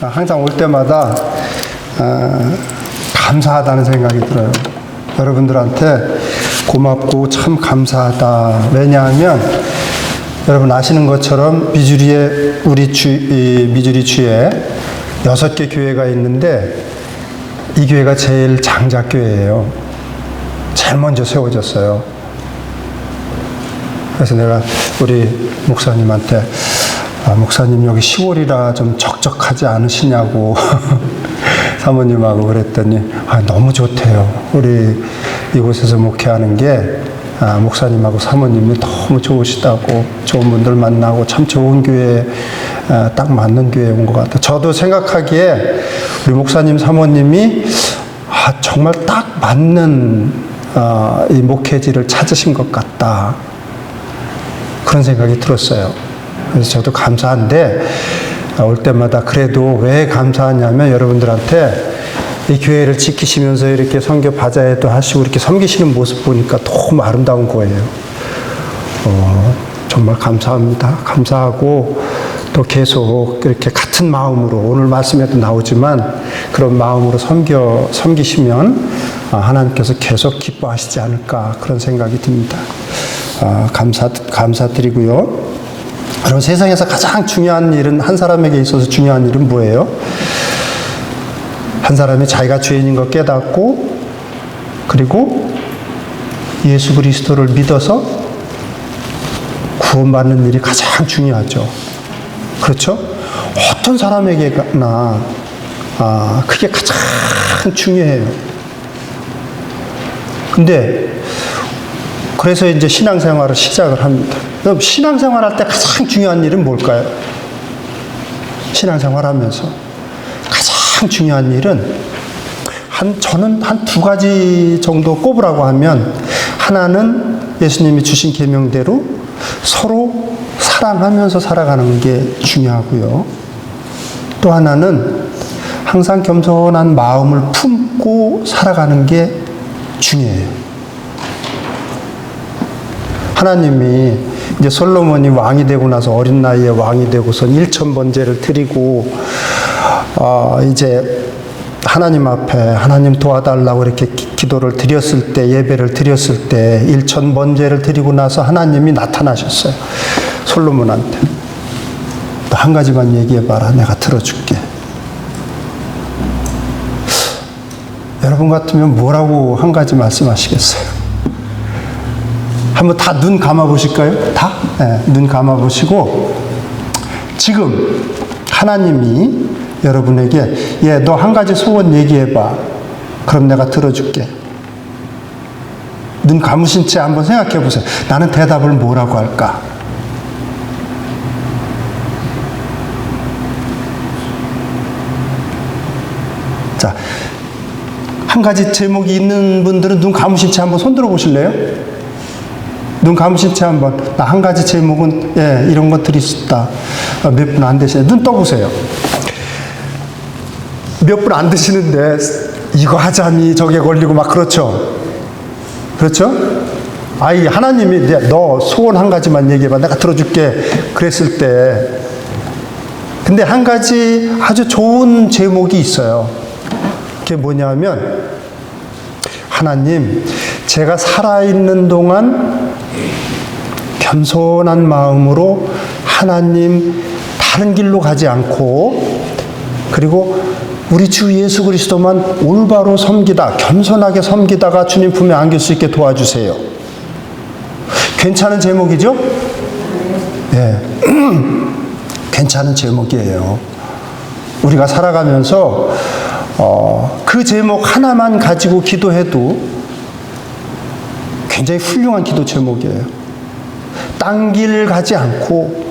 항상 올 때마다 감사하다는 생각이 들어요. 여러분들한테 고맙고 참 감사하다. 왜냐하면 여러분 아시는 것처럼 미주리 주에 6개 교회가 있는데 이 교회가 제일 장작 교회예요. 제일 먼저 세워졌어요. 그래서 내가 우리 목사님한테 목사님 여기 10월이라 좀 적적하지 않으시냐고 사모님하고 그랬더니 너무 좋대요. 우리 이곳에서 목회하는 게 목사님하고 사모님이 너무 좋으시다고, 좋은 분들 만나고 참 좋은 교회에 딱 맞는 교회에 온 것 같아요. 저도 생각하기에 우리 목사님 사모님이 정말 딱 맞는 이 목회지를 찾으신 것 같다, 그런 생각이 들었어요. 그래서 저도 감사한데 올 때마다 그래도 왜 감사하냐면 여러분들한테 이 교회를 지키시면서 이렇게 선교 바자회도 하시고 이렇게 섬기시는 모습 보니까 너무 아름다운 거예요. 정말 감사합니다. 감사하고 또 계속 이렇게 같은 마음으로, 오늘 말씀에도 나오지만 그런 마음으로 섬기시면 하나님께서 계속 기뻐하시지 않을까, 그런 생각이 듭니다. 감사드리고요. 여러분, 세상에서 가장 중요한 일은, 한 사람에게 있어서 중요한 일은 뭐예요? 한 사람이 자기가 죄인인 걸 깨닫고, 그리고 예수 그리스도를 믿어서 구원받는 일이 가장 중요하죠. 그렇죠? 어떤 사람에게나 그게 가장 중요해요. 근데 그래서 이제 신앙생활을 시작을 합니다. 그럼 신앙생활 할 때 가장 중요한 일은 뭘까요? 신앙생활 하면서 가장 중요한 일은 저는 한 2가지 정도 꼽으라고 하면, 하나는 예수님이 주신 계명대로 서로 사랑하면서 살아가는 게 중요하고요. 또 하나는 항상 겸손한 마음을 품고 살아가는 게 중요해요. 하나님이 이제 솔로몬이 왕이 되고 나서, 어린 나이에 왕이 되고서 1000번제를 드리고 이제 하나님 앞에 하나님 도와달라고 이렇게 기도를 드렸을 때, 예배를 드렸을 때 1000번제를 드리고 나서 하나님이 나타나셨어요. 솔로몬한테. 너 한 가지만 얘기해봐라. 내가 들어줄게. 여러분 같으면 뭐라고 한 가지 말씀하시겠어요? 한번 다 눈 감아 보실까요? 다? 네, 눈 감아 보시고, 지금 하나님이 여러분에게 너 한 가지 소원 얘기해봐. 그럼 내가 들어줄게. 눈 감으신 채 한번 생각해 보세요. 나는 대답을 뭐라고 할까? 자, 한 가지 제목이 있는 분들은 눈 감으신 채 한번 손 들어 보실래요? 눈 감으신 채 한번, 나 한 가지 제목은 이런 것들이 있다. 몇 분 안 되시네. 눈 떠보세요. 몇 분 안 되시는데 이거 하자니 저게 걸리고 막 그렇죠? 그렇죠? 하나님이 너 소원 한 가지만 얘기해봐. 내가 들어줄게. 그랬을 때, 근데 한 가지 아주 좋은 제목이 있어요. 그게 뭐냐면, 하나님, 제가 살아있는 동안 겸손한 마음으로 하나님 다른 길로 가지 않고, 그리고 우리 주 예수 그리스도만 올바로 섬기다, 겸손하게 섬기다가 주님 품에 안길 수 있게 도와주세요. 괜찮은 제목이죠? 네. 괜찮은 제목이에요. 우리가 살아가면서 그 제목 하나만 가지고 기도해도 굉장히 훌륭한 기도 제목이에요. 딴 길 가지 않고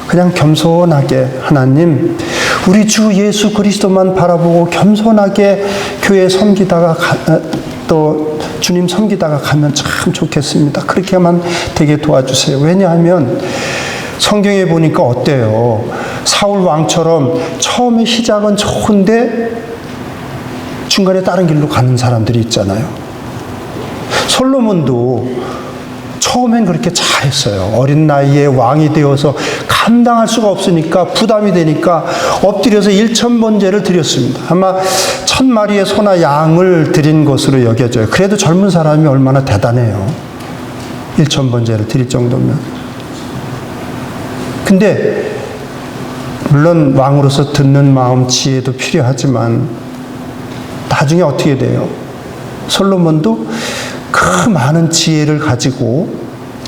그냥 겸손하게, 하나님, 우리 주 예수 그리스도만 바라보고 겸손하게 교회 섬기다가 또 주님 섬기다가 가면 참 좋겠습니다. 그렇게만 되게 도와주세요. 왜냐하면 성경에 보니까 어때요? 사울 왕처럼 처음에 시작은 좋은데 중간에 다른 길로 가는 사람들이 있잖아요. 솔로몬도 처음엔 그렇게 잘했어요. 어린 나이에 왕이 되어서 감당할 수가 없으니까 부담이 되니까 엎드려서 1,000번제를 드렸습니다. 아마 1,000마리의 소나 양을 드린 것으로 여겨져요. 그래도 젊은 사람이 얼마나 대단해요. 1,000번제를 드릴 정도면. 근데 물론 왕으로서 듣는 마음 지혜도 필요하지만 나중에 어떻게 돼요? 솔로몬도 그 많은 지혜를 가지고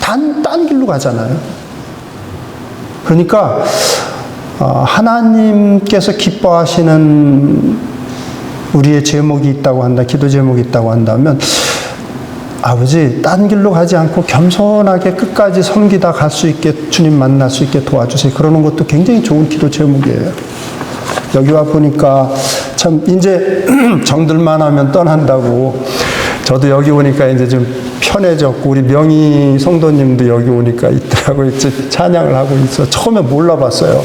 딴 길로 가잖아요. 그러니까 하나님께서 기뻐하시는 우리의 제목이 있다고 한다, 기도 제목이 있다고 한다면 아버지 딴 길로 가지 않고 겸손하게 끝까지 섬기다 갈 수 있게 주님 만날 수 있게 도와주세요. 그러는 것도 굉장히 좋은 기도 제목이에요. 여기 와 보니까 참 이제 정들만 하면 떠난다고 저도 여기 오니까 이제 좀 편해졌고 우리 명희 성도님도 여기 오니까 있더라고요. 이제 찬양을 하고 있어. 처음에 몰라봤어요.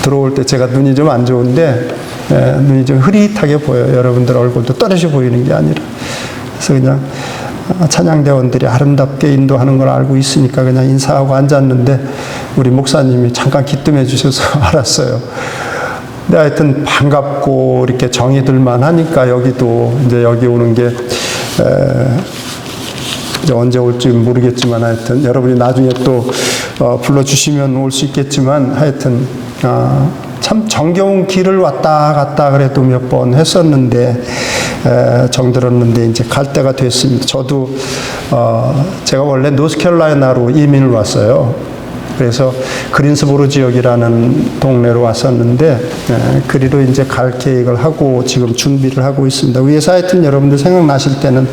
들어올 때 제가 눈이 좀 안 좋은데 눈이 좀 흐릿하게 보여요. 여러분들 얼굴도 떨어져 보이는 게 아니라. 그래서 그냥 찬양대원들이 아름답게 인도하는 걸 알고 있으니까 그냥 인사하고 앉았는데 우리 목사님이 잠깐 기뜸해 주셔서 알았어요. 근데 하여튼 반갑고 이렇게 정이들만 하니까 여기도 이제 여기 오는 게 이제 언제 올지 모르겠지만 하여튼 여러분이 나중에 또 불러주시면 올 수 있겠지만 하여튼 참 정겨운 길을 왔다 갔다 그래도 몇 번 했었는데 정들었는데 이제 갈 때가 됐습니다. 저도 제가 원래 노스캐롤라이나로 이민을 왔어요. 그래서 그린스보로 지역이라는 동네로 왔었는데 그리로 이제 갈 계획을 하고 지금 준비를 하고 있습니다. 위에서 하여튼 여러분들 생각나실 때는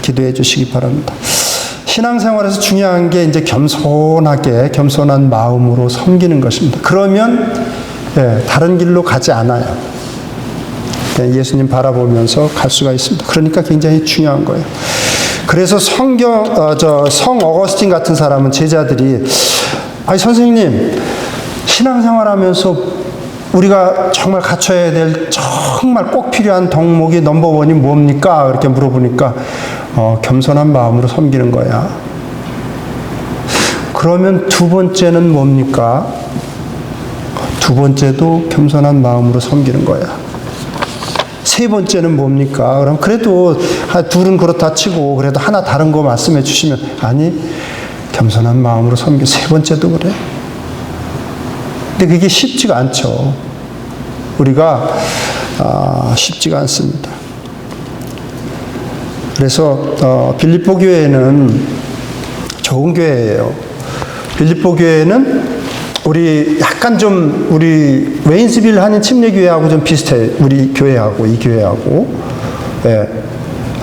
기도해 주시기 바랍니다. 신앙생활에서 중요한 게 이제 겸손하게 겸손한 마음으로 섬기는 것입니다. 그러면 다른 길로 가지 않아요. 예수님 바라보면서 갈 수가 있습니다. 그러니까 굉장히 중요한 거예요. 그래서 성 어거스틴 같은 사람은 제자들이 아니 선생님 신앙생활 하면서 우리가 정말 갖춰야 될 정말 꼭 필요한 덕목이 넘버원이 뭡니까? 그렇게 물어보니까 겸손한 마음으로 섬기는 거야. 그러면 두 번째는 뭡니까? 두 번째도 겸손한 마음으로 섬기는 거야. 세 번째는 뭡니까? 그럼 그래도 둘은 그렇다 치고 그래도 하나 다른 거 말씀해 주시면 아니 겸손한 마음으로 섬기. 세 번째도 그래. 근데 그게 쉽지가 않죠. 우리가 쉽지가 않습니다. 그래서 빌립보 교회는 좋은 교회예요. 빌립보 교회는 우리 약간 좀 우리 웨인스빌 한인 침례교회하고 좀 비슷해. 우리 교회하고 이 교회하고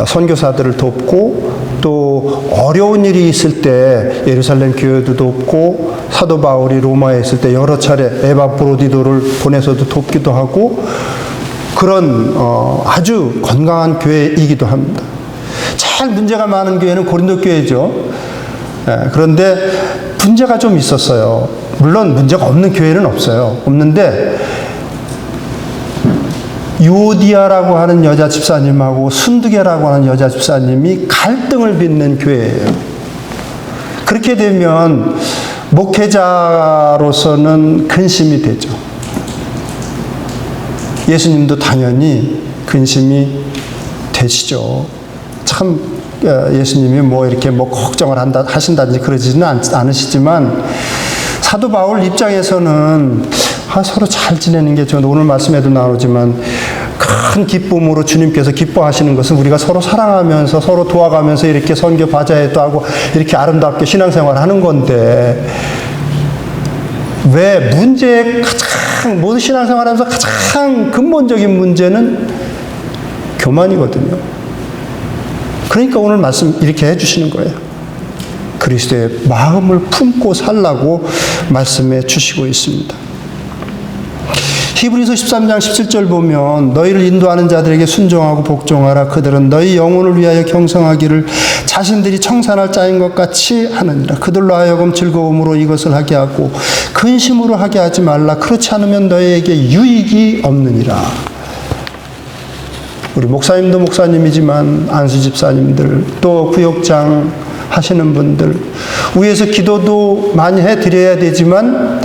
선교사들을 돕고 또 어려운 일이 있을 때 예루살렘 교회도 돕고 사도 바울이 로마에 있을 때 여러 차례 에바프로디도를 보내서도 돕기도 하고 그런 아주 건강한 교회이기도 합니다. 제일 문제가 많은 교회는 고린도 교회죠. 그런데 문제가 좀 있었어요. 물론 문제가 없는 교회는 없어요. 없는데 유오디아라고 하는 여자 집사님하고 순두계라고 하는 여자 집사님이 갈등을 빚는 교회예요. 그렇게 되면 목회자로서는 근심이 되죠. 예수님도 당연히 근심이 되시죠. 참 예수님이 뭐 이렇게 뭐 걱정을 하신다든지 그러지는 않으시지만 사도 바울 입장에서는 서로 잘 지내는 게 저는 오늘 말씀에도 나오지만 큰 기쁨으로 주님께서 기뻐하시는 것은 우리가 서로 사랑하면서 서로 도와가면서 이렇게 선교 바자회도 하고 이렇게 아름답게 신앙생활 하는 건데 왜 모든 신앙생활 하면서 가장 근본적인 문제는 교만이거든요. 그러니까 오늘 말씀 이렇게 해주시는 거예요. 그리스도의 마음을 품고 살라고 말씀해 주시고 있습니다. 히브리서 13장 17절 보면 너희를 인도하는 자들에게 순종하고 복종하라. 그들은 너희 영혼을 위하여 경성하기를 자신들이 청산할 자인 것 같이 하느니라. 그들로 하여금 즐거움으로 이것을 하게 하고 근심으로 하게 하지 말라. 그렇지 않으면 너희에게 유익이 없느니라. 우리 목사님도 목사님이지만 안수 집사님들 또 구역장 하시는 분들, 위에서 기도도 많이 해드려야 되지만,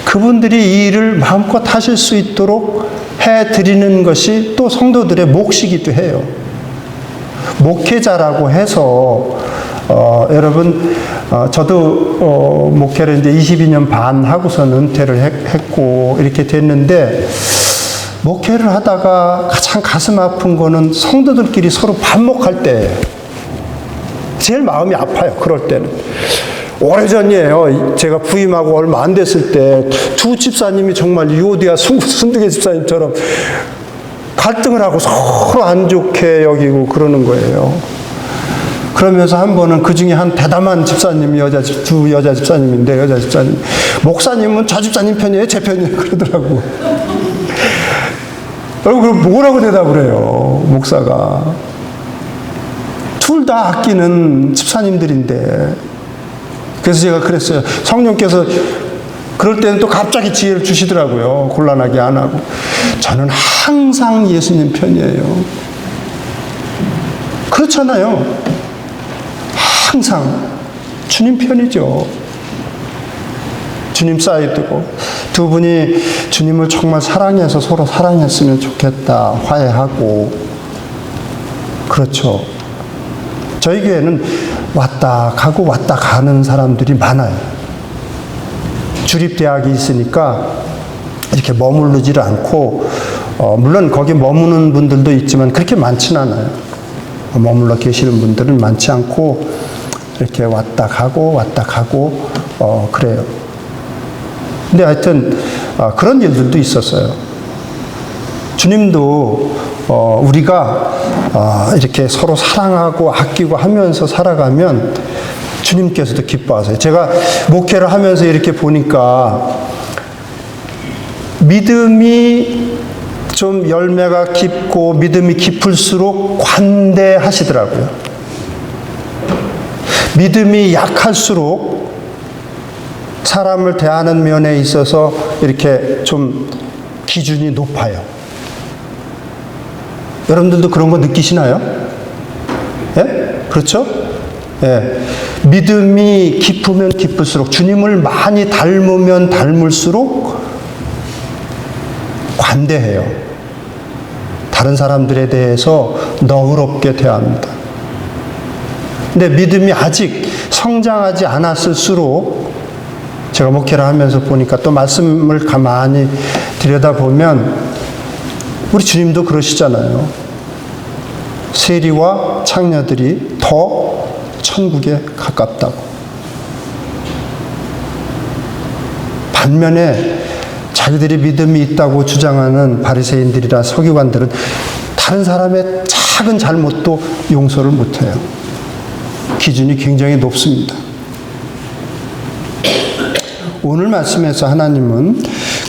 그분들이 이 일을 마음껏 하실 수 있도록 해드리는 것이 또 성도들의 몫이기도 해요. 목회자라고 해서 여러분, 저도 목회를 이제 22년 반 하고서는 은퇴를 했고 이렇게 됐는데, 목회를 하다가 가장 가슴 아픈 거는 성도들끼리 서로 반목할 때예요. 제일 마음이 아파요. 그럴 때는. 오래전이에요. 제가 부임하고 얼마 안 됐을 때 두 집사님이 정말 유오디아 순두개 집사님처럼 갈등을 하고 서로 안 좋게 여기고 그러는 거예요. 그러면서 한 번은 그 중에 한 대담한 집사님이 두 여자 집사님인데, 여자 집사님, 목사님은 저 집사님 편이에요, 제 편이에요, 그러더라고. 여러분, 그럼 뭐라고 대답을 해요, 목사가? 둘 다 아끼는 집사님들인데. 그래서 제가 그랬어요. 성령께서 그럴 때는 또 갑자기 지혜를 주시더라고요. 곤란하게 안 하고. 저는 항상 예수님 편이에요. 그렇잖아요. 항상 주님 편이죠. 주님 사이드고, 두 분이 주님을 정말 사랑해서 서로 사랑했으면 좋겠다, 화해하고. 그렇죠. 저희 교회는 왔다 가고 왔다 가는 사람들이 많아요. 주립대학이 있으니까 이렇게 머무르지를 않고, 물론 거기 머무는 분들도 있지만 그렇게 많지는 않아요. 머물러 계시는 분들은 많지 않고 이렇게 왔다 가고 그래요. 근데 하여튼 그런 일들도 있었어요. 주님도 우리가 이렇게 서로 사랑하고 아끼고 하면서 살아가면 주님께서도 기뻐하세요. 제가 목회를 하면서 이렇게 보니까 믿음이 좀 열매가 깊고 믿음이 깊을수록 관대하시더라고요. 믿음이 약할수록 사람을 대하는 면에 있어서 이렇게 좀 기준이 높아요. 여러분들도 그런 거 느끼시나요? 예? 그렇죠? 예. 믿음이 깊으면 깊을수록, 주님을 많이 닮으면 닮을수록 관대해요. 다른 사람들에 대해서 너그럽게 대합니다. 근데 믿음이 아직 성장하지 않았을수록, 제가 목회를 하면서 보니까 또 말씀을 가만히 들여다보면 우리 주님도 그러시잖아요. 세리와 창녀들이 더 천국에 가깝다고. 반면에 자기들이 믿음이 있다고 주장하는 바리새인들이나 서기관들은 다른 사람의 작은 잘못도 용서를 못해요. 기준이 굉장히 높습니다. 오늘 말씀에서 하나님은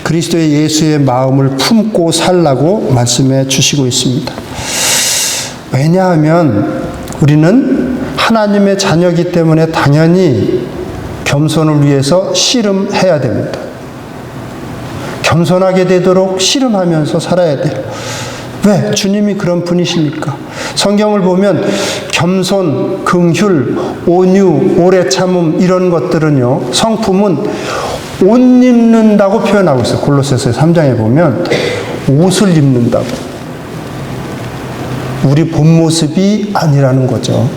그리스도의 예수의 마음을 품고 살라고 말씀해 주시고 있습니다. 왜냐하면 우리는 하나님의 자녀이기 때문에 당연히 겸손을 위해서 씨름해야 됩니다. 겸손하게 되도록 씨름하면서 살아야 돼요. 왜? 주님이 그런 분이시니까. 성경을 보면 겸손, 긍휼, 온유, 오래 참음 이런 것들은요, 성품은 옷 입는다고 표현하고 있어요. 골로새서 3장에 보면 옷을 입는다고. 우리 본 모습이 아니라는 거죠.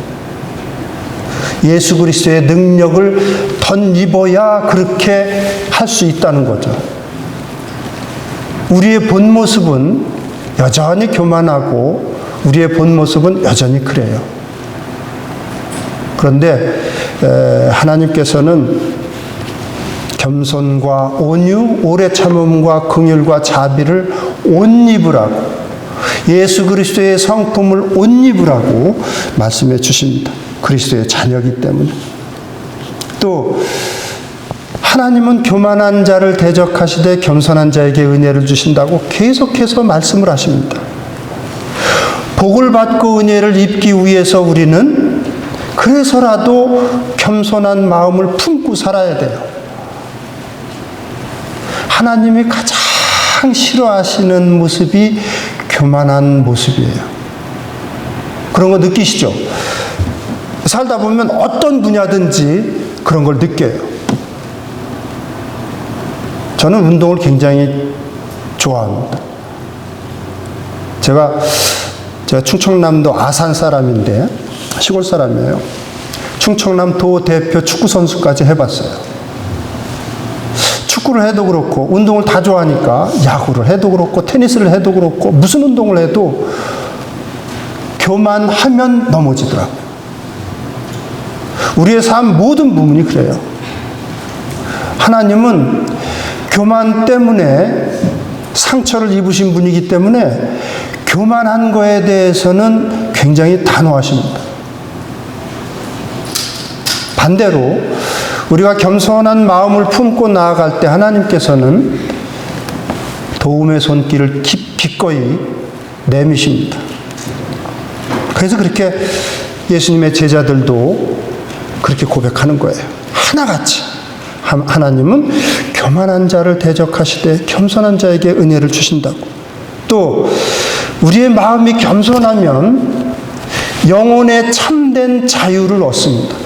예수 그리스도의 능력을 덧입어야 그렇게 할 수 있다는 거죠. 우리의 본 모습은 여전히 교만하고 우리의 본 모습은 여전히 그래요. 그런데 하나님께서는 겸손과 온유, 오래 참음과 긍휼과 자비를 옷 입으라고, 예수 그리스도의 성품을 옷 입으라고 말씀해 주십니다. 그리스도의 자녀이기 때문에. 또 하나님은 교만한 자를 대적하시되 겸손한 자에게 은혜를 주신다고 계속해서 말씀을 하십니다. 복을 받고 은혜를 입기 위해서 우리는 그래서라도 겸손한 마음을 품고 살아야 돼요. 하나님이 가장 싫어하시는 모습이 교만한 모습이에요. 그런 거 느끼시죠? 살다 보면 어떤 분야든지 그런 걸 느껴요. 저는 운동을 굉장히 좋아합니다. 제가 충청남도 아산 사람인데, 시골 사람이에요. 충청남도 대표 축구 선수까지 해봤어요. 축구를 해도 그렇고 운동을 다 좋아하니까 야구를 해도 그렇고 테니스를 해도 그렇고 무슨 운동을 해도 교만하면 넘어지더라고요. 우리의 삶 모든 부분이 그래요. 하나님은 교만 때문에 상처를 입으신 분이기 때문에 교만한 거에 대해서는 굉장히 단호하십니다. 반대로 우리가 겸손한 마음을 품고 나아갈 때 하나님께서는 도움의 손길을 기꺼이 내미십니다. 그래서 그렇게 예수님의 제자들도 그렇게 고백하는 거예요. 하나같이 하나님은 교만한 자를 대적하시되 겸손한 자에게 은혜를 주신다고. 또 우리의 마음이 겸손하면 영혼의 참된 자유를 얻습니다.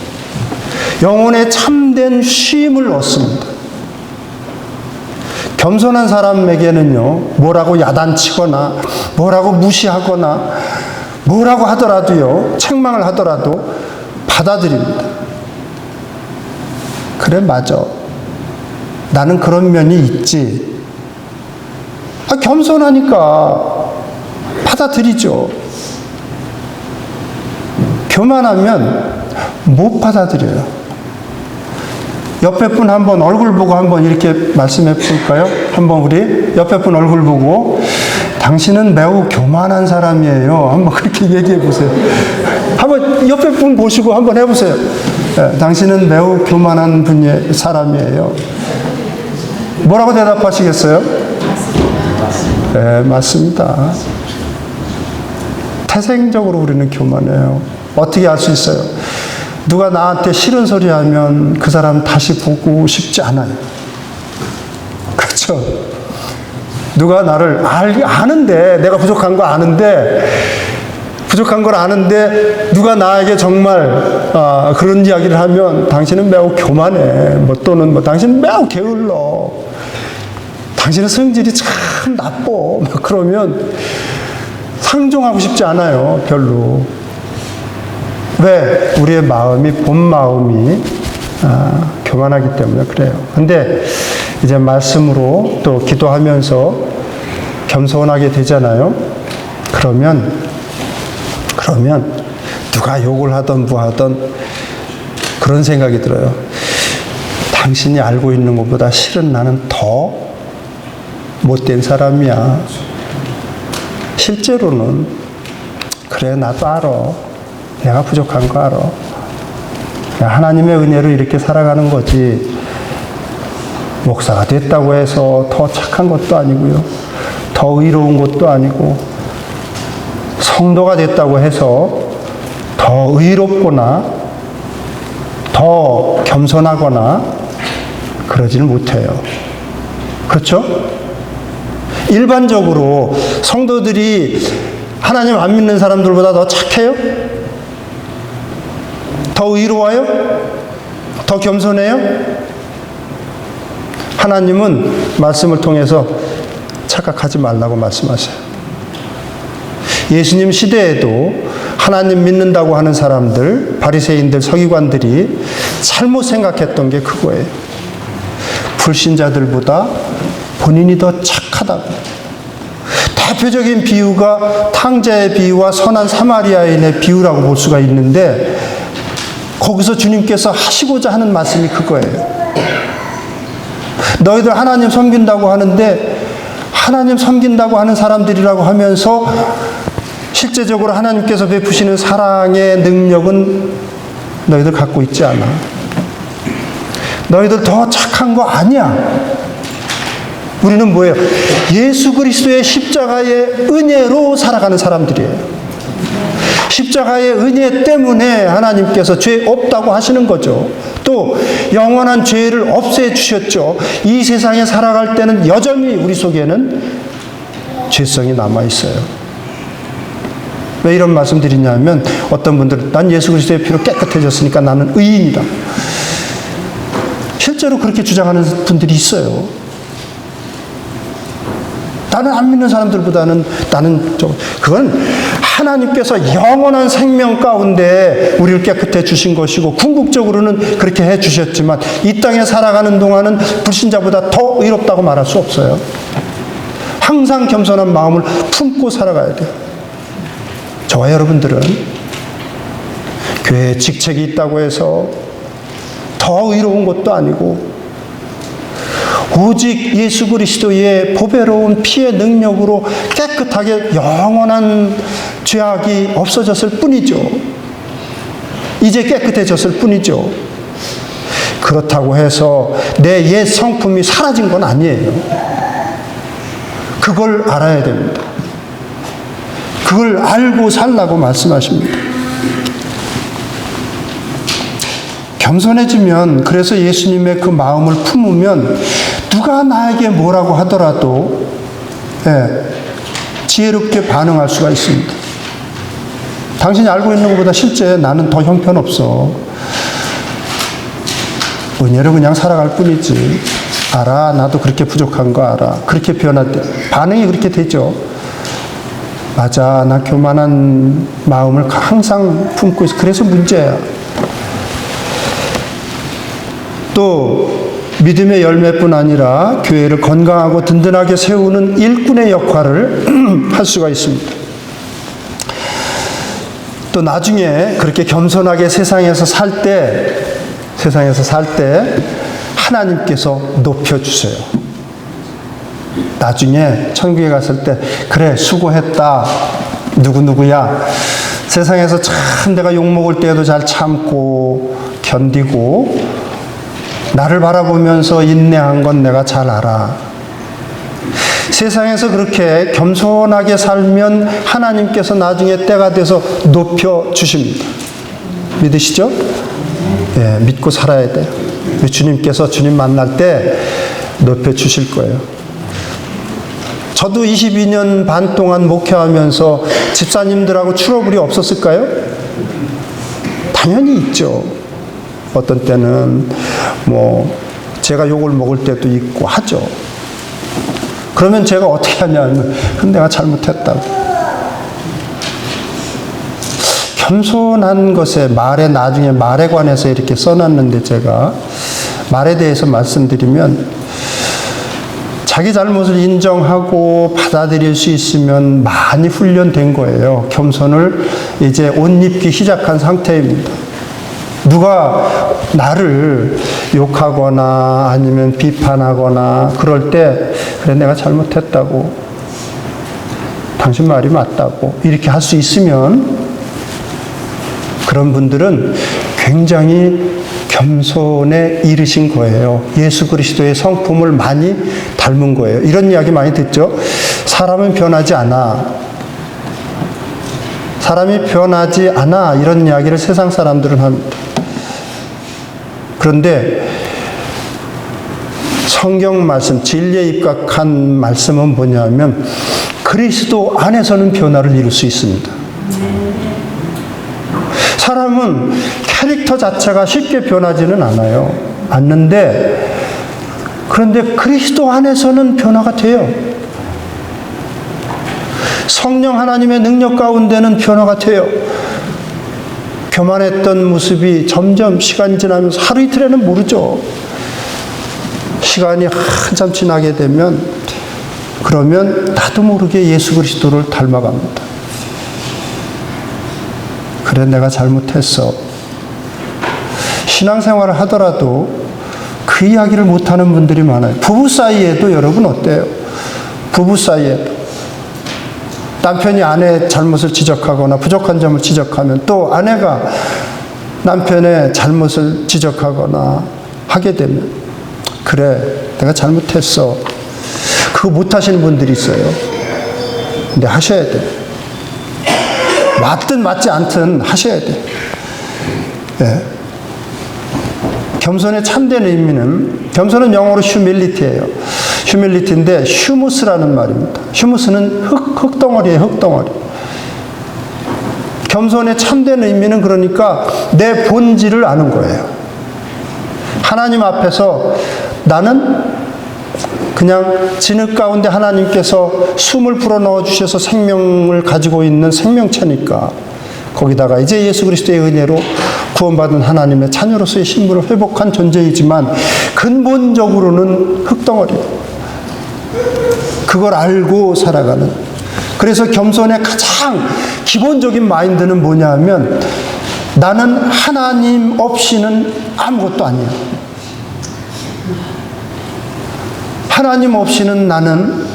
영혼의 참된 쉼을 얻습니다. 겸손한 사람에게는요, 뭐라고 야단치거나 뭐라고 무시하거나 뭐라고 하더라도요, 책망을 하더라도 받아들입니다. 그래, 맞아. 나는 그런 면이 있지. 겸손하니까 받아들이죠. 교만하면 못 받아들여요. 옆에 분 한번 얼굴 보고 한번 이렇게 말씀해 볼까요? 한번 우리 옆에 분 얼굴 보고, 당신은 매우 교만한 사람이에요. 한번 그렇게 얘기해 보세요. 한번 옆에 분 보시고 한번 해보세요. 네, 당신은 매우 교만한 분의 사람이에요. 뭐라고 대답하시겠어요? 네, 맞습니다. 태생적으로 우리는 교만해요. 어떻게 알 수 있어요? 누가 나한테 싫은 소리 하면 그 사람 다시 보고 싶지 않아요. 그렇죠? 누가 나를 아는데, 내가 부족한 거 아는데, 부족한 걸 아는데 누가 나에게 정말 그런 이야기를 하면 당신은 매우 교만해. 또는 당신은 매우 게을러. 당신의 성질이 참 나빠. 그러면 상종하고 싶지 않아요. 별로. 왜? 우리의 마음이, 본 마음이 교만하기 때문에 그래요. 근데 이제 말씀으로 또 기도하면서 겸손하게 되잖아요. 그러면 누가 욕을 하던 뭐하던 그런 생각이 들어요. 당신이 알고 있는 것보다 실은 나는 더 못된 사람이야. 실제로는 그래, 나도 알아. 내가 부족한 거 알아. 하나님의 은혜로 이렇게 살아가는 거지. 목사가 됐다고 해서 더 착한 것도 아니고요. 더 의로운 것도 아니고, 성도가 됐다고 해서 더 의롭거나 더 겸손하거나 그러지는 못해요. 그렇죠? 일반적으로 성도들이 하나님 안 믿는 사람들보다 더 착해요? 더 의로워요? 더 겸손해요? 하나님은 말씀을 통해서 착각하지 말라고 말씀하셔요. 예수님 시대에도 하나님 믿는다고 하는 사람들, 바리새인들, 서기관들이 잘못 생각했던 게 그거예요. 불신자들보다 본인이 더 착하다고. 대표적인 비유가 탕자의 비유와 선한 사마리아인의 비유라고 볼 수가 있는데, 거기서 주님께서 하시고자 하는 말씀이 그거예요. 너희들 하나님 섬긴다고 하는데, 하나님 섬긴다고 하는 사람들이라고 하면서 실제적으로 하나님께서 베푸시는 사랑의 능력은 너희들 갖고 있지 않아. 너희들 더 착한 거 아니야. 우리는 뭐예요? 예수 그리스도의 십자가의 은혜로 살아가는 사람들이에요. 십자가의 은혜 때문에 하나님께서 죄 없다고 하시는 거죠. 또 영원한 죄를 없애 주셨죠. 이 세상에 살아갈 때는 여전히 우리 속에는 죄성이 남아 있어요. 왜 이런 말씀 드리냐면 어떤 분들은 난 예수 그리스도의 피로 깨끗해졌으니까 나는 의인이다. 실제로 그렇게 주장하는 분들이 있어요. 나는 안 믿는 사람들보다는 그건 하나님께서 영원한 생명 가운데 우리를 깨끗해 주신 것이고 궁극적으로는 그렇게 해 주셨지만 이 땅에 살아가는 동안은 불신자보다 더 의롭다고 말할 수 없어요. 항상 겸손한 마음을 품고 살아가야 돼요. 저와 여러분들은 교회에 직책이 있다고 해서 더 의로운 것도 아니고 오직 예수 그리스도의 보배로운 피의 능력으로 깨끗하게 영원한 죄악이 없어졌을 뿐이죠. 이제 깨끗해졌을 뿐이죠. 그렇다고 해서 내 옛 성품이 사라진 건 아니에요. 그걸 알아야 됩니다. 그걸 알고 살라고 말씀하십니다. 겸손해지면, 그래서 예수님의 그 마음을 품으면 누가 나에게 뭐라고 하더라도 지혜롭게 반응할 수가 있습니다. 당신이 알고 있는 것보다 실제 나는 더 형편없어. 은혜로 그냥 살아갈 뿐이지. 알아, 나도 그렇게 부족한 거 알아. 그렇게 변할 때 반응이 그렇게 되죠. 맞아, 나 교만한 마음을 항상 품고 있어. 그래서 문제야. 또 믿음의 열매뿐 아니라 교회를 건강하고 든든하게 세우는 일꾼의 역할을 할 수가 있습니다. 또 나중에 그렇게 겸손하게 세상에서 살 때 하나님께서 높여주세요. 나중에 천국에 갔을 때 그래 수고했다 누구누구야, 세상에서 참 내가 욕먹을 때에도 잘 참고 견디고 나를 바라보면서 인내한 건 내가 잘 알아. 세상에서 그렇게 겸손하게 살면 하나님께서 나중에 때가 돼서 높여주십니다. 믿으시죠? 예, 믿고 살아야 돼요. 주님께서 주님 만날 때 높여주실 거예요. 저도 22년 반 동안 목회하면서 집사님들하고 트러블이 없었을까요? 당연히 있죠. 어떤 때는 제가 욕을 먹을 때도 있고 하죠. 그러면 제가 어떻게 하냐면 그럼 내가 잘못했다고. 겸손한 것에 나중에 말에 관해서 이렇게 써놨는데, 제가 말에 대해서 말씀드리면 자기 잘못을 인정하고 받아들일 수 있으면 많이 훈련된 거예요. 겸손을 이제 옷 입기 시작한 상태입니다. 누가 나를 욕하거나 아니면 비판하거나 그럴 때 그래 내가 잘못했다고, 당신 말이 맞다고 이렇게 할 수 있으면 그런 분들은 굉장히 겸손에 이르신 거예요. 예수 그리스도의 성품을 많이 닮은 거예요. 이런 이야기 많이 듣죠. 사람은 변하지 않아. 사람이 변하지 않아. 이런 이야기를 세상 사람들은 합니다. 그런데 성경 말씀, 진리에 입각한 말씀은 뭐냐면 그리스도 안에서는 변화를 이룰 수 있습니다. 사람은 캐릭터 자체가 쉽게 변하지는 않는데 그런데 그리스도 안에서는 변화가 돼요. 성령 하나님의 능력 가운데는 변화가 돼요. 교만했던 모습이 점점 시간이 지나면서 하루 이틀에는 모르죠. 시간이 한참 지나게 되면 그러면 나도 모르게 예수 그리스도를 닮아갑니다. 그래 내가 잘못했어. 신앙생활을 하더라도 그 이야기를 못하는 분들이 많아요. 부부 사이에도 여러분 어때요? 부부 사이에도 남편이 아내의 잘못을 지적하거나 부족한 점을 지적하면 또 아내가 남편의 잘못을 지적하거나 하게 되면 그래 내가 잘못했어. 그거 못하시는 분들이 있어요. 근데 하셔야 돼요. 맞든 맞지 않든 하셔야 돼요. 예. 겸손의 참된 의미는, 겸손은 영어로 휴밀리티예요. 휴밀리티인데 휴무스라는 말입니다. 휴무스는 흙덩어리예요. 흙덩어리. 겸손의 참된 의미는 그러니까 내 본질을 아는 거예요. 하나님 앞에서 나는 그냥 진흙 가운데 하나님께서 숨을 불어넣어 주셔서 생명을 가지고 있는 생명체니까, 거기다가 이제 예수 그리스도의 은혜로 구원받은 하나님의 자녀로서의 신분을 회복한 존재이지만 근본적으로는 흙덩어리예요. 그걸 알고 살아가는. 그래서 겸손의 가장 기본적인 마인드는 뭐냐 하면, 나는 하나님 없이는 아무것도 아니야. 하나님 없이는 나는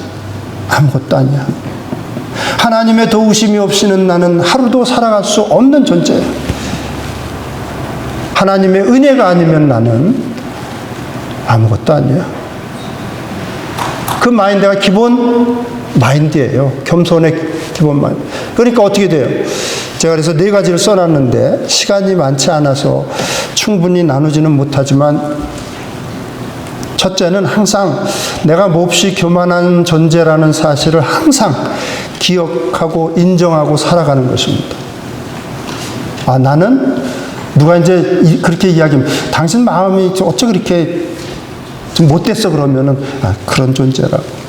아무것도 아니야. 하나님의 도우심이 없이는 나는 하루도 살아갈 수 없는 존재야. 하나님의 은혜가 아니면 나는 아무것도 아니야. 그 마인드가 기본 마인드예요. 겸손의 기본 마인드. 그러니까 어떻게 돼요? 제가 그래서 4가지를 써놨는데 시간이 많지 않아서 충분히 나누지는 못하지만, 첫째는 항상 내가 몹시 교만한 존재라는 사실을 항상 기억하고 인정하고 살아가는 것입니다. 아, 나는 누가 이제 그렇게 이야기하면 당신 마음이 어째 그렇게 좀 못됐어 그러면은, 아, 그런 존재라고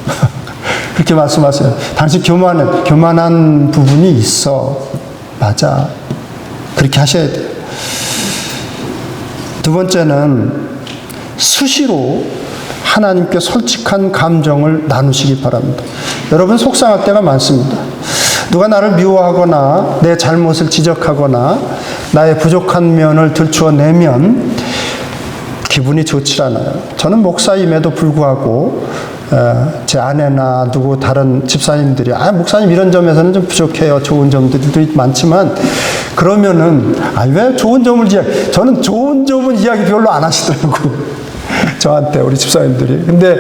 그렇게 말씀하세요. 당신 교만한 부분이 있어. 맞아. 그렇게 하셔야 돼요. 두 번째는 수시로 하나님께 솔직한 감정을 나누시기 바랍니다. 여러분 속상할 때가 많습니다. 누가 나를 미워하거나 내 잘못을 지적하거나 나의 부족한 면을 들추어내면 기분이 좋지 않아요. 저는 목사임에도 불구하고 제 아내나 누구 다른 집사님들이, 아, 목사님 이런 점에서는 좀 부족해요. 좋은 점들도 많지만, 그러면은, 아, 왜 좋은 점을 저는 좋은 점은 이야기 별로 안 하시더라고요. 저한테 우리 집사님들이. 근데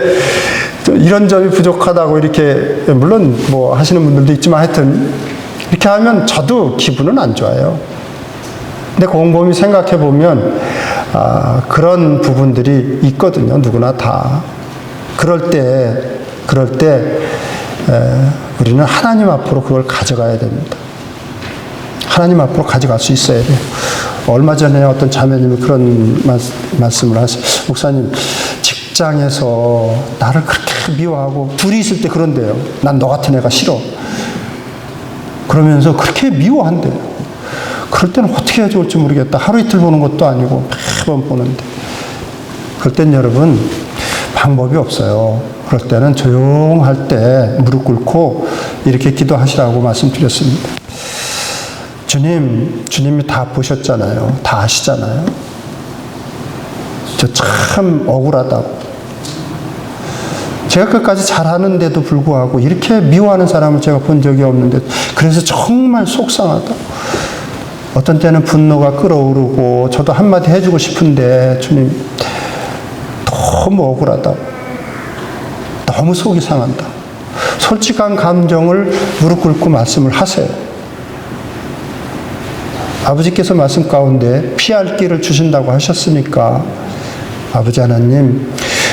이런 점이 부족하다고 이렇게, 물론 뭐 하시는 분들도 있지만 하여튼 이렇게 하면 저도 기분은 안 좋아요. 근데 곰곰이 생각해 보면 그런 부분들이 있거든요. 누구나 다. 그럴 때 우리는 하나님 앞으로 그걸 가져가야 됩니다. 하나님 앞으로 가져갈 수 있어야 돼요. 얼마 전에 어떤 자매님이 그런 말씀을 하세요. 목사님, 직장에서 나를 그렇게 미워하고 둘이 있을 때 그런데요. 난 너 같은 애가 싫어. 그러면서 그렇게 미워한대요. 그럴 때는 어떻게 해야 좋을지 모르겠다. 하루 이틀 보는 것도 아니고 매번 보는데. 그럴 땐 여러분 방법이 없어요. 그럴 때는 조용할 때 무릎 꿇고 이렇게 기도하시라고 말씀드렸습니다. 주님이 다 보셨잖아요. 다 아시잖아요. 저 참 억울하다고. 제가 끝까지 잘하는데도 불구하고 이렇게 미워하는 사람을 제가 본 적이 없는데, 그래서 정말 속상하다. 어떤 때는 분노가 끓어오르고 저도 한마디 해주고 싶은데, 주님 너무 억울하다. 너무 속이 상한다. 솔직한 감정을 무릎 꿇고 말씀을 하세요. 아버지께서 말씀 가운데 피할 길을 주신다고 하셨으니까, 아버지 하나님,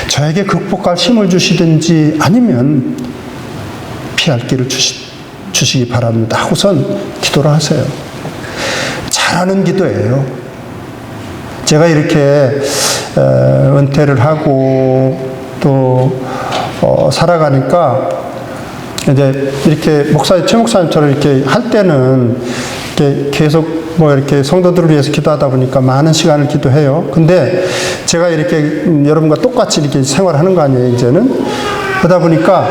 저에게 극복할 힘을 주시든지 아니면 피할 길을 주시기 바랍니다 하고선 기도를 하세요. 잘하는 기도예요. 제가 이렇게 은퇴를 하고 또 살아가니까 이제 이렇게 최 목사님처럼 이렇게 할 때는 이렇게 계속 뭐 이렇게 성도들을 위해서 기도하다 보니까 많은 시간을 기도해요. 근데 제가 이렇게 여러분과 똑같이 이렇게 생활하는 거 아니에요, 이제는. 그러다 보니까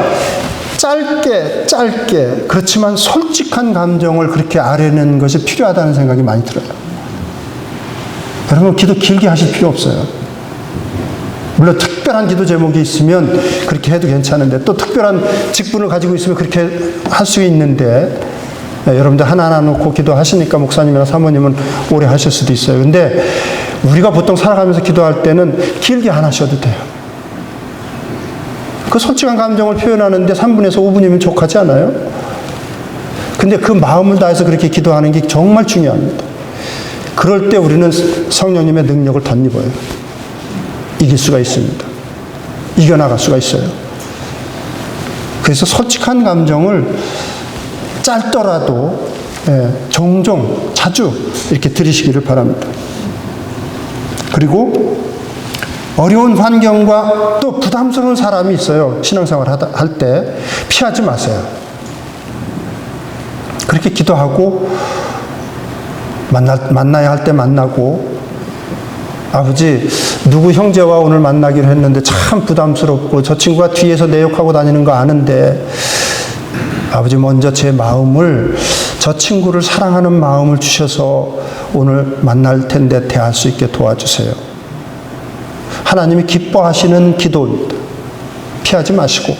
짧게 그렇지만 솔직한 감정을 그렇게 아뢰는 것이 필요하다는 생각이 많이 들어요. 여러분 기도 길게 하실 필요 없어요. 물론 특별한 기도 제목이 있으면 그렇게 해도 괜찮은데, 또 특별한 직분을 가지고 있으면 그렇게 할 수 있는데, 여러분들 하나하나 놓고 기도하시니까 목사님이나 사모님은 오래 하실 수도 있어요. 근데 우리가 보통 살아가면서 기도할 때는 길게 안 하셔도 돼요. 그 솔직한 감정을 표현하는데 3분에서 5분이면 족하지 않아요? 근데 그 마음을 다해서 그렇게 기도하는 게 정말 중요합니다. 그럴 때 우리는 성령님의 능력을 덧입어요. 이길 수가 있습니다. 이겨나갈 수가 있어요. 그래서 솔직한 감정을 짧더라도 종종 자주 이렇게 드리시기를 바랍니다. 그리고 어려운 환경과 또 부담스러운 사람이 있어요. 신앙생활 할 때 피하지 마세요. 그렇게 기도하고 만나야 할 때 만나고, 아버지 누구 형제와 오늘 만나기로 했는데 참 부담스럽고 저 친구가 뒤에서 내 욕하고 다니는 거 아는데 아버지 먼저 제 마음을, 저 친구를 사랑하는 마음을 주셔서 오늘 만날 텐데 대할 수 있게 도와주세요. 하나님이 기뻐하시는 기도입니다. 피하지 마시고,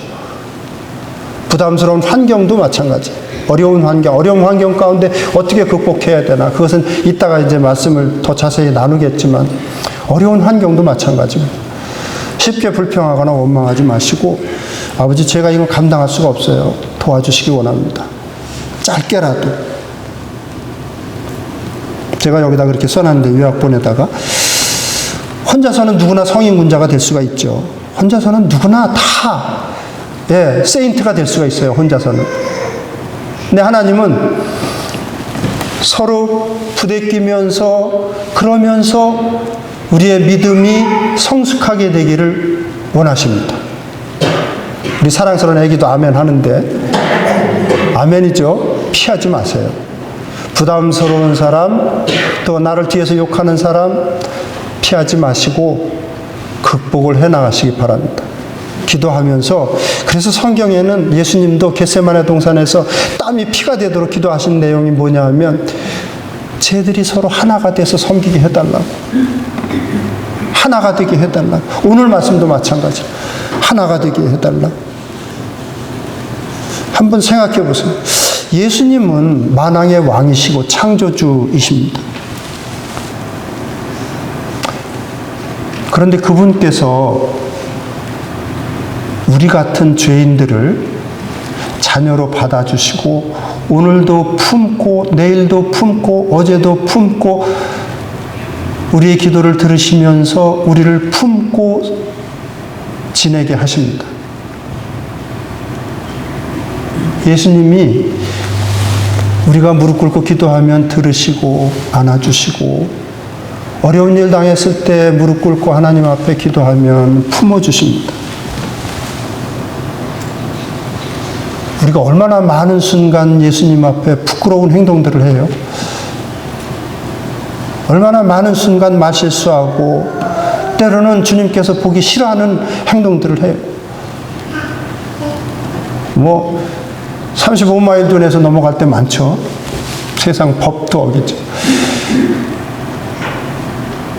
부담스러운 환경도 마찬가지. 어려운 환경 가운데 어떻게 극복해야 되나, 그것은 이따가 이제 말씀을 더 자세히 나누겠지만, 어려운 환경도 마찬가지입니다. 쉽게 불평하거나 원망하지 마시고, 아버지 제가 이거 감당할 수가 없어요. 도와주시기 원합니다. 짧게라도. 제가 여기다 그렇게 써놨는데 요약본에다가, 혼자서는 누구나 성인군자가 될 수가 있죠. 혼자서는 누구나 다 세인트가 될 수가 있어요. 혼자서는. 근데 하나님은 서로 부대끼면서, 그러면서 우리의 믿음이 성숙하게 되기를 원하십니다. 우리 사랑스러운 애기도 아멘 하는데, 아멘이죠. 피하지 마세요. 부담스러운 사람, 또 나를 뒤에서 욕하는 사람 피하지 마시고 극복을 해나가시기 바랍니다. 기도하면서, 그래서 성경에는 예수님도 겟세마네 동산에서 땀이 피가 되도록 기도하신 내용이 뭐냐 하면, 쟤들이 서로 하나가 돼서 섬기게 해달라고, 하나가 되게 해달라고. 오늘 말씀도 마찬가지, 하나가 되게 해달라고. 한번 생각해 보세요. 예수님은 만왕의 왕이시고 창조주이십니다. 그런데 그분께서 우리 같은 죄인들을 자녀로 받아주시고, 오늘도 품고 내일도 품고 어제도 품고 우리의 기도를 들으시면서 우리를 품고 지내게 하십니다. 예수님이 우리가 무릎 꿇고 기도하면 들으시고 안아주시고, 어려운 일 당했을 때 무릎 꿇고 하나님 앞에 기도하면 품어주십니다. 우리가 얼마나 많은 순간 예수님 앞에 부끄러운 행동들을 해요. 얼마나 많은 순간 말실수하고, 때로는 주님께서 보기 싫어하는 행동들을 해요. 35마일 존에서 넘어갈 때 많죠. 세상 법도 어기죠.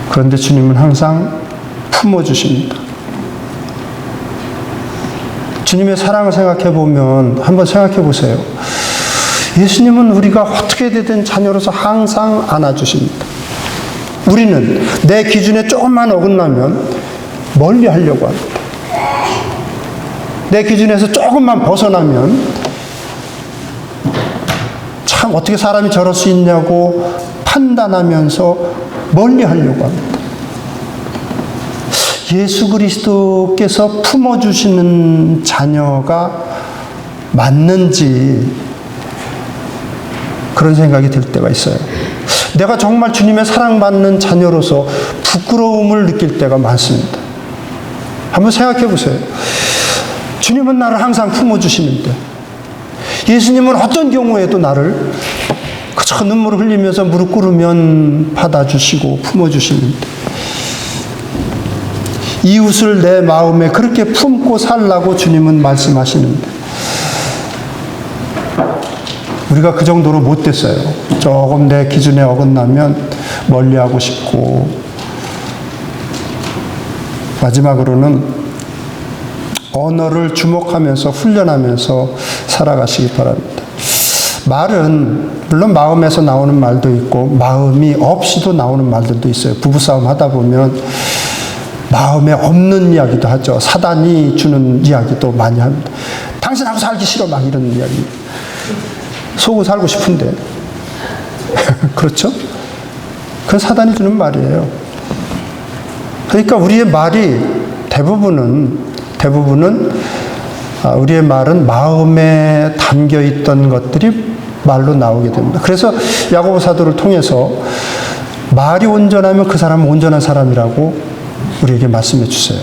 그런데 주님은 항상 품어주십니다. 주님의 사랑을 생각해 보면, 한번 생각해 보세요. 예수님은 우리가 어떻게 되든 자녀로서 항상 안아주십니다. 우리는 내 기준에 조금만 어긋나면 멀리 하려고 합니다. 내 기준에서 조금만 벗어나면 참 어떻게 사람이 저럴 수 있냐고 판단하면서 멀리 하려고 합니다. 예수 그리스도께서 품어주시는 자녀가 맞는지 그런 생각이 들 때가 있어요. 내가 정말 주님의 사랑받는 자녀로서 부끄러움을 느낄 때가 많습니다. 한번 생각해 보세요. 주님은 나를 항상 품어주시는데, 예수님은 어떤 경우에도 나를 그저 눈물을 흘리면서 무릎 꿇으면 받아주시고 품어주시는데, 이웃을 내 마음에 그렇게 품고 살라고 주님은 말씀하시는데, 우리가 그 정도로 못 됐어요. 조금 내 기준에 어긋나면 멀리하고 싶고, 마지막으로는 언어를 주목하면서 훈련하면서 살아가시기 바랍니다. 말은 물론 마음에서 나오는 말도 있고 마음이 없이도 나오는 말들도 있어요. 부부싸움 하다 보면 마음에 없는 이야기도 하죠. 사단이 주는 이야기도 많이 합니다. 당신하고 살기 싫어, 막 이런 이야기. 속고 살고 싶은데. 그렇죠? 그건 사단이 주는 말이에요. 그러니까 우리의 말이 대부분은 우리의 말은 마음에 담겨 있던 것들이 말로 나오게 됩니다. 그래서 야고보 사도를 통해서 말이 온전하면 그 사람은 온전한 사람이라고 우리에게 말씀해 주세요.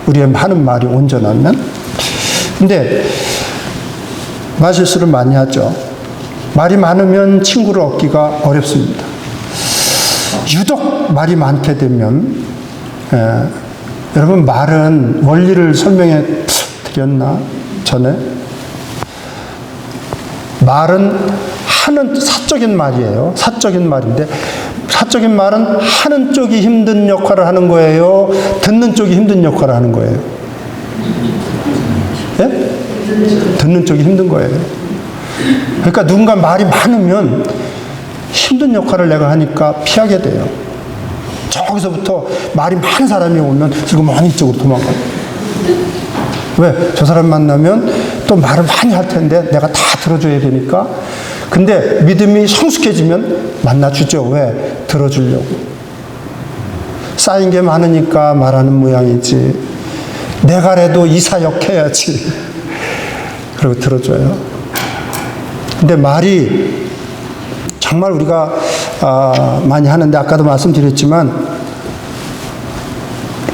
우리의 하는 말이 온전하면. 근데 말실수를 많이 하죠. 말이 많으면 친구를 얻기가 어렵습니다. 유독 말이 많게 되면 여러분, 말은 원리를 설명해 드렸나 전에? 말은 하는 사적인 말이에요. 사적인 말인데, 사적인 말은 하는 쪽이 힘든 역할을 하는 거예요? 듣는 쪽이 힘든 역할을 하는 거예요? 예? 듣는 쪽이 힘든 거예요. 그러니까 누군가 말이 많으면 힘든 역할을 내가 하니까 피하게 돼요. 저기서부터 말이 많은 사람이 오면 슬그머니 이쪽으로 도망가요. 왜? 저 사람 만나면 또 말을 많이 할 텐데 내가 다 들어줘야 되니까. 근데 믿음이 성숙해지면 만나주죠. 왜? 들어주려고. 쌓인 게 많으니까 말하는 모양이지. 내가라도 이사역 해야지. 그리고 들어줘요. 근데 말이 정말 우리가 많이 하는데, 아까도 말씀드렸지만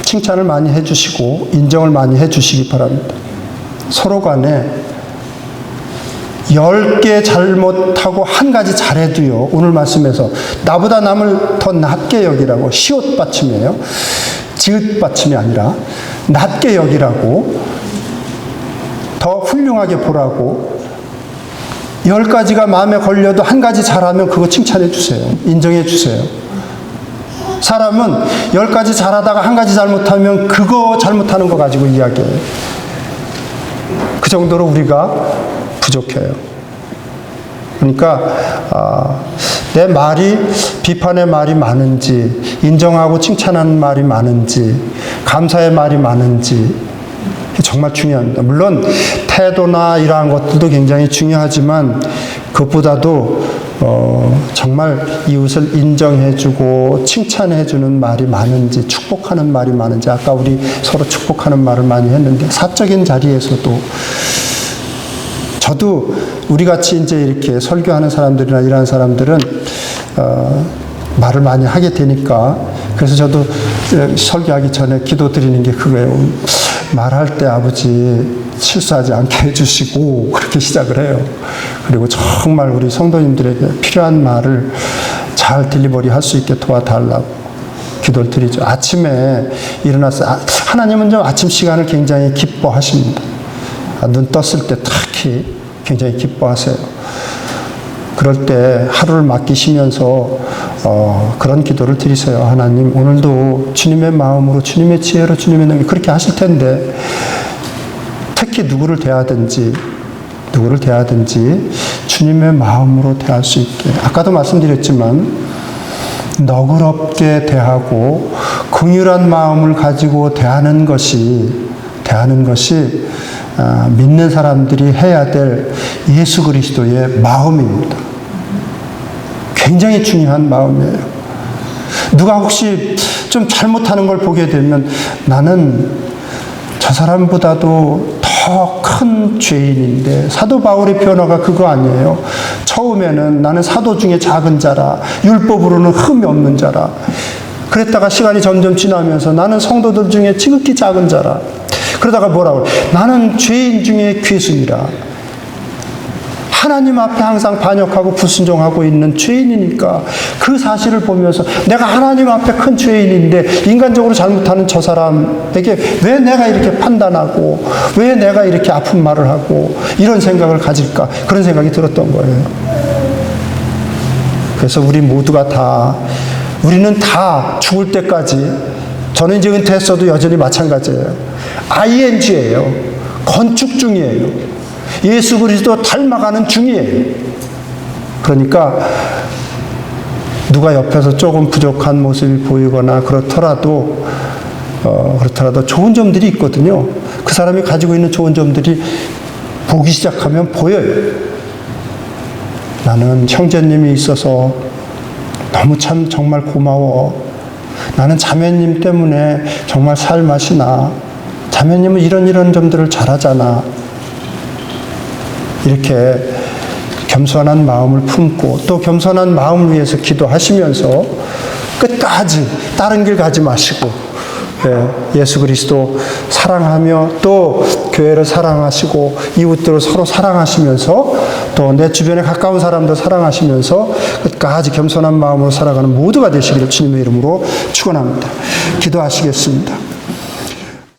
칭찬을 많이 해주시고 인정을 많이 해주시기 바랍니다. 서로 간에 10개 잘못하고 한 가지 잘해도요, 오늘 말씀에서 나보다 남을 더 낮게 여기라고, 시옷 받침이에요. 지읒 받침이 아니라 낮게 여기라고, 더 훌륭하게 보라고. 10가지가 마음에 걸려도 한 가지 잘하면 그거 칭찬해 주세요. 인정해 주세요. 사람은 10가지 잘하다가 한 가지 잘못하면 그거 잘못하는 거 가지고 이야기해요. 그 정도로 우리가 부족해요. 그러니까 내 말이 비판의 말이 많은지, 인정하고 칭찬하는 말이 많은지, 감사의 말이 많은지 정말 중요합니다. 물론 태도나 이러한 것들도 굉장히 중요하지만 그것보다도 정말 이웃을 인정해주고 칭찬해주는 말이 많은지, 축복하는 말이 많은지. 아까 우리 서로 축복하는 말을 많이 했는데, 사적인 자리에서도 저도 우리 같이 이제 이렇게 설교하는 사람들이나 이러한 사람들은 말을 많이 하게 되니까, 그래서 저도 설교하기 전에 기도 드리는 게 그거예요. 말할 때 아버지 실수하지 않게 해주시고, 그렇게 시작을 해요. 그리고 정말 우리 성도님들에게 필요한 말을 잘 딜리버리 할 수 있게 도와달라고 기도를 드리죠. 아침에 일어나서, 하나님은 좀 아침 시간을 굉장히 기뻐하십니다. 눈 떴을 때 특히 굉장히 기뻐하세요. 그럴 때 하루를 맡기시면서 그런 기도를 드리세요. 하나님, 오늘도 주님의 마음으로, 주님의 지혜로, 주님의 능력, 그렇게 하실 텐데, 특히 누구를 대하든지 주님의 마음으로 대할 수 있게. 아까도 말씀드렸지만 너그럽게 대하고 긍휼한 마음을 가지고 대하는 것이 믿는 사람들이 해야 될 예수 그리스도의 마음입니다. 굉장히 중요한 마음이에요. 누가 혹시 좀 잘못하는 걸 보게 되면 나는 저 사람보다도 더 큰 죄인인데, 사도 바울의 변화가 그거 아니에요. 처음에는 나는 사도 중에 작은 자라, 율법으로는 흠이 없는 자라. 그랬다가 시간이 점점 지나면서 나는 성도들 중에 지극히 작은 자라. 그러다가 뭐라고? 나는 죄인 중에 괴순이라. 하나님 앞에 항상 반역하고 불순종하고 있는 죄인이니까 그 사실을 보면서 내가 하나님 앞에 큰 죄인인데 인간적으로 잘못하는 저 사람에게 왜 내가 이렇게 판단하고, 왜 내가 이렇게 아픈 말을 하고 이런 생각을 가질까, 그런 생각이 들었던 거예요. 그래서 우리는 다 죽을 때까지, 저는 이제 은퇴했어도 여전히 마찬가지예요. ING예요. 건축 중이에요. 예수 그리스도 닮아가는 중이에요. 그러니까 누가 옆에서 조금 부족한 모습이 보이거나 그렇더라도 좋은 점들이 있거든요. 그 사람이 가지고 있는 좋은 점들이 보기 시작하면 보여요. 나는 형제님이 있어서 너무 참 정말 고마워. 나는 자매님 때문에 정말 살맛이 나. 자매님은 이런 점들을 잘하잖아. 이렇게 겸손한 마음을 품고 또 겸손한 마음을 위해서 기도하시면서 끝까지 다른 길 가지 마시고 예수 그리스도 사랑하며 또 교회를 사랑하시고 이웃들을 서로 사랑하시면서 또 내 주변에 가까운 사람도 사랑하시면서 끝까지 겸손한 마음으로 살아가는 모두가 되시기를 주님의 이름으로 축원합니다. 기도하시겠습니다.